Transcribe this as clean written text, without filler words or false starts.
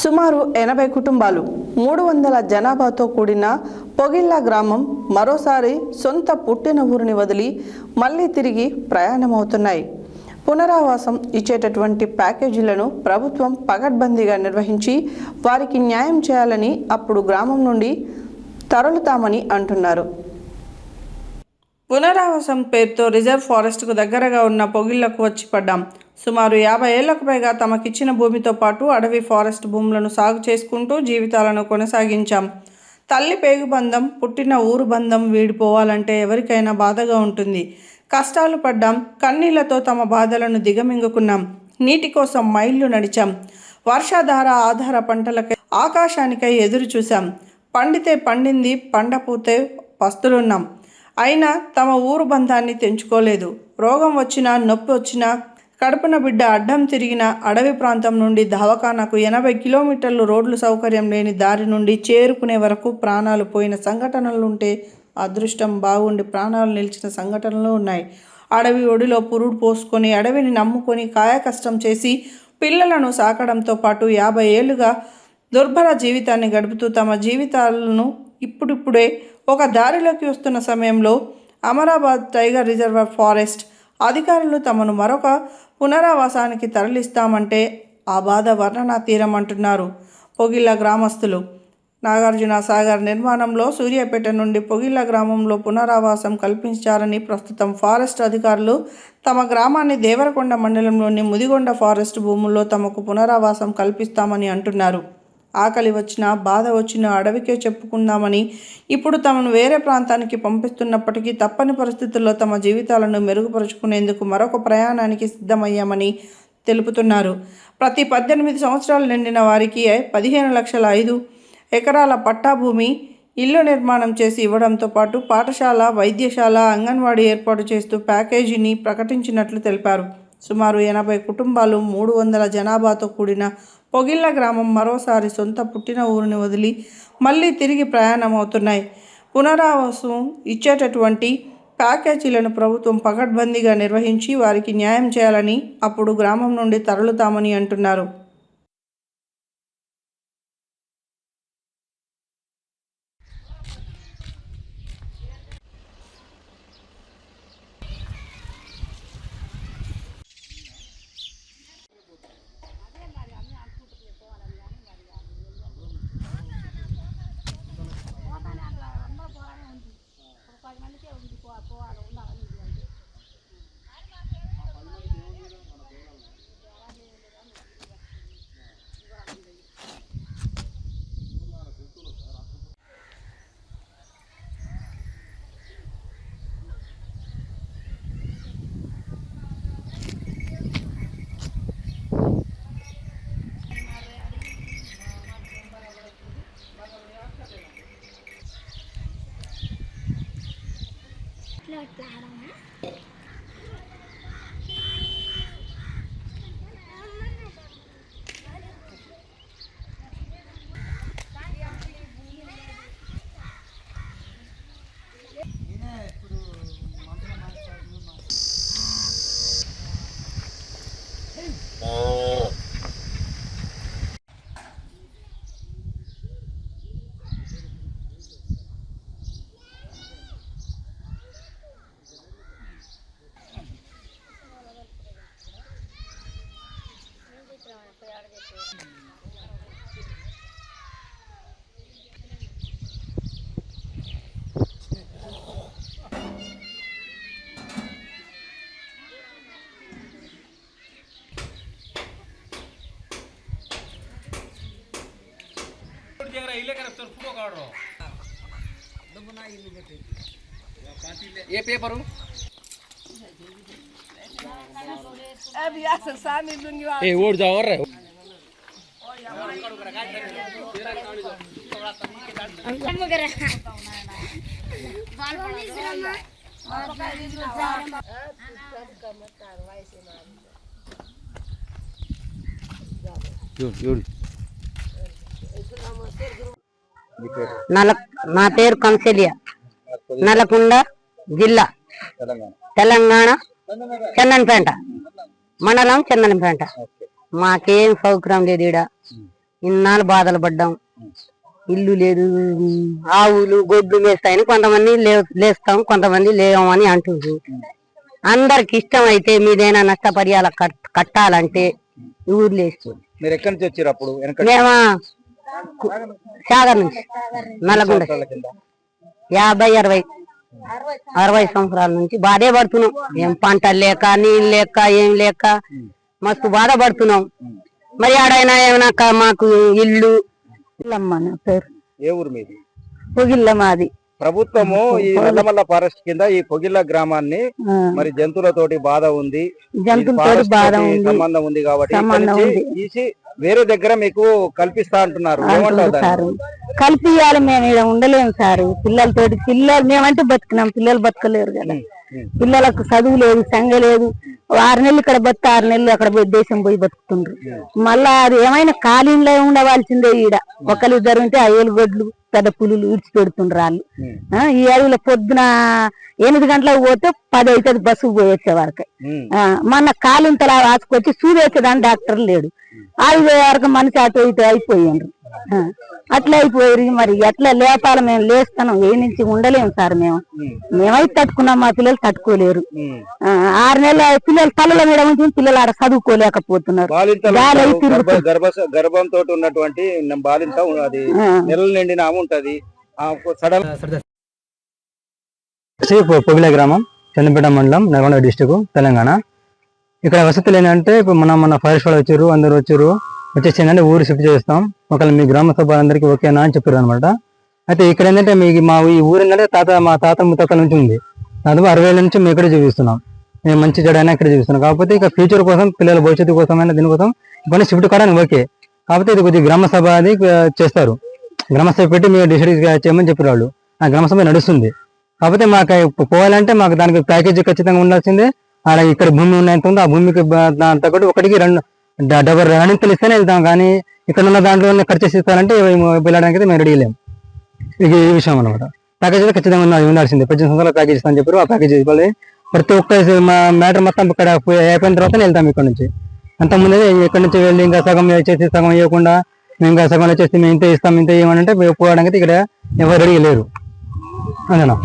సుమారు 80 కుటుంబాలు 300 జనాభాతో కూడిన పొగిళ్ళ గ్రామం మరోసారి సొంత పుట్టిన ఊరిని వదిలి మళ్ళీ తిరిగి ప్రయాణమవుతున్నాయి. పునరావాసం ఇచ్చేటటువంటి ప్యాకేజీలను ప్రభుత్వం పగడ్బందీగా నిర్వహించి వారికి న్యాయం చేయాలని అప్పుడు గ్రామం నుండి తరలుతామని అంటున్నారు. పునరావాసం పేరుతో రిజర్వ్ ఫారెస్ట్కు దగ్గరగా ఉన్న పొగిళ్లకు వచ్చి పడ్డాం. సుమారు 50 ఏళ్లకు పైగా తమకిచ్చిన భూమితో పాటు అడవి ఫారెస్ట్ భూములను సాగు చేసుకుంటూ జీవితాలను కొనసాగించాం. తల్లి పేగు బంధం, పుట్టిన ఊరు బంధం వీడిపోవాలంటే ఎవరికైనా బాధగా ఉంటుంది. కష్టాలు పడ్డాం, కన్నీళ్లతో తమ బాధలను దిగమింగుకున్నాం. నీటి కోసం మైళ్ళు నడిచాం. వర్షాధార ఆధార పంటలకై ఆకాశానికై ఎదురు చూశాం. పండితే పండింది, పండపోతే పస్తులున్నాం. అయినా తమ ఊరు బంధాన్ని తెంచుకోలేదు. రోగం వచ్చినా, నొప్పి వచ్చినా, కడుపున బిడ్డ అడ్డం తిరిగిన అడవి ప్రాంతం నుండి దవాఖానాకు 80 కిలోమీటర్లు రోడ్లు సౌకర్యం లేని దారి నుండి చేరుకునే వరకు ప్రాణాలు పోయిన సంఘటనలుంటే అదృష్టం బాగుండి ప్రాణాలు నిలిచిన సంఘటనలు ఉన్నాయి. అడవి ఒడిలో పురుడు పోసుకొని అడవిని నమ్ముకొని కాయకష్టం చేసి పిల్లలను సాకడంతో పాటు 50 ఏళ్లుగా దుర్భర జీవితాన్ని గడుపుతూ తమ జీవితాలను ఇప్పుడిప్పుడే ఒక దారిలోకి వస్తున్న సమయంలో అమరాబాద్ టైగర్ రిజర్వ్ ఫారెస్ట్ అధికారులు తమను మరొక పునరావాసానికి తరలిస్తామంటే ఆ బాధ వర్ణనాతీరం అంటున్నారు పొగిళ్ళ గ్రామస్తులు. నాగార్జున సాగర్ నిర్మాణంలో సూర్యాపేట నుండి పొగిళ్ళ గ్రామంలో పునరావాసం కల్పించారని ప్రస్తుతం ఫారెస్ట్ అధికారులు తమ గ్రామాన్ని దేవరకొండ మండలంలోని ముదిగొండ ఫారెస్ట్ భూముల్లో తమకు పునరావాసం కల్పిస్తామని అంటున్నారు. ఆకలి వచ్చినా, బాధ వచ్చినా అడవికే చెప్పుకుందామని ఇప్పుడు తమను వేరే ప్రాంతానికి పంపిస్తున్నప్పటికీ తప్పని పరిస్థితుల్లో తమ జీవితాలను మెరుగుపరుచుకునేందుకు మరొక ప్రయాణానికి సిద్ధమయ్యామని తెలుపుతున్నారు. ప్రతి 18 సంవత్సరాలు నిండిన వారికి 15,05,000 ఎకరాల పట్టా భూమి, ఇల్లు నిర్మాణం చేసి ఇవ్వడంతో పాటు పాఠశాల, వైద్యశాల, అంగన్వాడీ ఏర్పాటు చేస్తూ ప్యాకేజీని ప్రకటించినట్లు తెలిపారు. సుమారు 80 కుటుంబాలు 300 జనాభాతో కూడిన పొగిళ్ళ గ్రామం మరోసారి సొంత పుట్టిన ఊరిని వదిలి మళ్ళీ తిరిగి ప్రయాణమవుతున్నాయి. పునరావాసం ఇచ్చేటటువంటి ప్యాకేజీలను ప్రభుత్వం పకడ్బందీగా నిర్వహించి వారికి న్యాయం చేయాలని అప్పుడు గ్రామం నుండి తరలుతామని అంటున్నారు. ये पेपर ए वोट जाओ रहे నా పేరు కంసెలియా, నల్లకుండ జిల్లా, తెలంగాణ, చందనపేట మండలం, చందనపేట. మాకేం సౌకర్యం లేదు. ఈడ ఇన్నాళ్ళు బాధలు పడ్డాం. ఇల్లు లేదు, ఆవులు గొడ్లు మేస్తాయని కొంతమంది లేస్తాం, కొంతమంది లేవమని అంటున్నారు. అందరికి ఇష్టం అయితే మీదైనా నష్టపరిహారం కట్టాలంటే ఊరు లేస్తూ మీరు ఎక్కడి నుంచి వచ్చారు అప్పుడు? మేము సాగర్ నుంచి నల్లగొండ 50-60 సంవత్సరాల నుంచి బాధే పడుతున్నాం. ఏం పంటలు లేక, నీళ్ళు లేక, ఏం లేక మస్తు బాధపడుతున్నాం. మరి ఆడైనా ఏమైనా మాకు ఇల్లు పేరు ఏ ఊరు మీది? పొగిళ్ళ మాది. ప్రభుత్వము ఈ నల్లమల్ల ఫారెస్ట్ కింద ఈ పొగిళ్ళ గ్రామాన్ని మరి జంతువులతోటి బాధ ఉంది, జంతువులతోటి బాధ ఉంది, సంబంధం ఉంది కాబట్టి తీసి వేరే దగ్గర మీకు కల్పిస్తా అంటున్నారు. సార్ కల్పియాలి, మేము ఇక్కడ ఉండలేము సార్. పిల్లలతోటి మేమంటే బతుకున్నాం, పిల్లలు బతకలేరు కదా. పిల్లలకు చదువు లేదు, సంగ లేదు. 6 నెలలు ఇక్కడ బతుకు, 6 నెలలు అక్కడ పోయి దేశం పోయి బతుకుతుండ్రు. మళ్ళా అది ఏమైనా ఖాళీలో ఉండవలసిందే. ఈడ ఒకళ్ళు ఇద్దరు ఉంటే 5 గొడ్లు పెద్ద పులులు ఇడిచిపెడుతుండ్రు వాళ్ళు. ఈ అడవిలో పొద్దున 8 గంటలకు పోతే 10 అవుతుంది బస్సుకు పోయి వచ్చే వరకు. మొన్న కాలింతలా రాసుకొచ్చి చూసేసేదాన్ని డాక్టర్ లేడు. 5 వరకు మనిషి అటు ఇటు అయిపోయిండ్రు. అట్లా అయిపోయి మరి ఎట్లా లేపాలి? మేము లేస్తాను, ఏ నుంచి ఉండలేము సార్. మేమైతే తట్టుకున్నాం, మా పిల్లలు తట్టుకోలేరు. 6 నెలల పిల్లలు తల్లుల మీద ఉంచి పిల్లలు ఆడ చదువుకోలేకపోతున్నారు. గర్భంతో ఉన్నటువంటి బాలింత అది నెలలు నిండిన ఉంటది. పొగిల గ్రామం, చంద్రపేట మండలం, నల్గొండ డిస్టిక్, తెలంగాణ. ఇక్కడ వసతులు ఏంటంటే ఇప్పుడు మన ఫారెస్ట్ వాళ్ళు వచ్చారు, అందరు వచ్చారు. వచ్చేసి ఏంటంటే ఊరు షిఫ్ట్ చేస్తాం, ఒకవేళ మీ గ్రామ సభ అందరికి ఓకేనా అని చెప్పారు అనమాట. అయితే ఇక్కడ ఏంటంటే మా ఈ ఊరు ఏంటంటే మా తాత ముత్తాతల నుంచి ఉంది. దాదాపు 60 ఏళ్ళ నుంచి మేము ఇక్కడే చూపిస్తున్నాం. మేము మంచి చెడైనా ఇక్కడ చూపిస్తున్నాం. కాకపోతే ఇక ఫ్యూచర్ కోసం, పిల్లల భవిష్యత్తు కోసమైనా దీనికోసం ఇప్పుడు షిఫ్ట్ కావడానికి ఓకే. కాకపోతే ఇది కొద్దిగా గ్రామ సభ అది చేస్తారు. గ్రామ సభ పెట్టి మీరు డిసైడ్ చేయమని చెప్పారు వాళ్ళు. ఆ గ్రామ సభ నడుస్తుంది. కాకపోతే మాకు పోవాలంటే మాకు దానికి ప్యాకేజీ ఖచ్చితంగా ఉండాల్సిందే. అలా ఇక్కడ భూమి ఉన్నంత ఉందో ఆ భూమికి తగ్గట్టు 1కి 2 డబల్ రణింతలు ఇస్తేనే వెళ్తాం. కానీ ఇక్కడ ఉన్న దాంట్లో ఖర్చు ఇస్తారంటే వెళ్ళడానికి అయితే మేము రెడీ లేము. ఇది ఈ విషయం అనమాట. ప్యాకేజ్ ఖచ్చితంగా ఉండాల్సిందే. 15 సంవత్సరాల ప్యాకేజ్ ఇస్తామని చెప్పారు. ఆ ప్యాకేజ్ ఇవ్వాలి. ప్రతి ఒక్క మ్యాటర్ మొత్తం ఇక్కడ అయిపోయిన తర్వాత వెళ్తాం ఇక్కడ నుంచి. అంతకుముందే ఇక్కడ నుంచి వెళ్ళి ఇంకా సగం చేసి సగం ఇవ్వకుండా మేము ఇంకా సగం వచ్చేసి మేము ఇంత ఇస్తాం ఇంత ఇవ్వమంటే పోవడానికి ఇక్కడ ఎవరు రెడీ లేరు. అదేనా?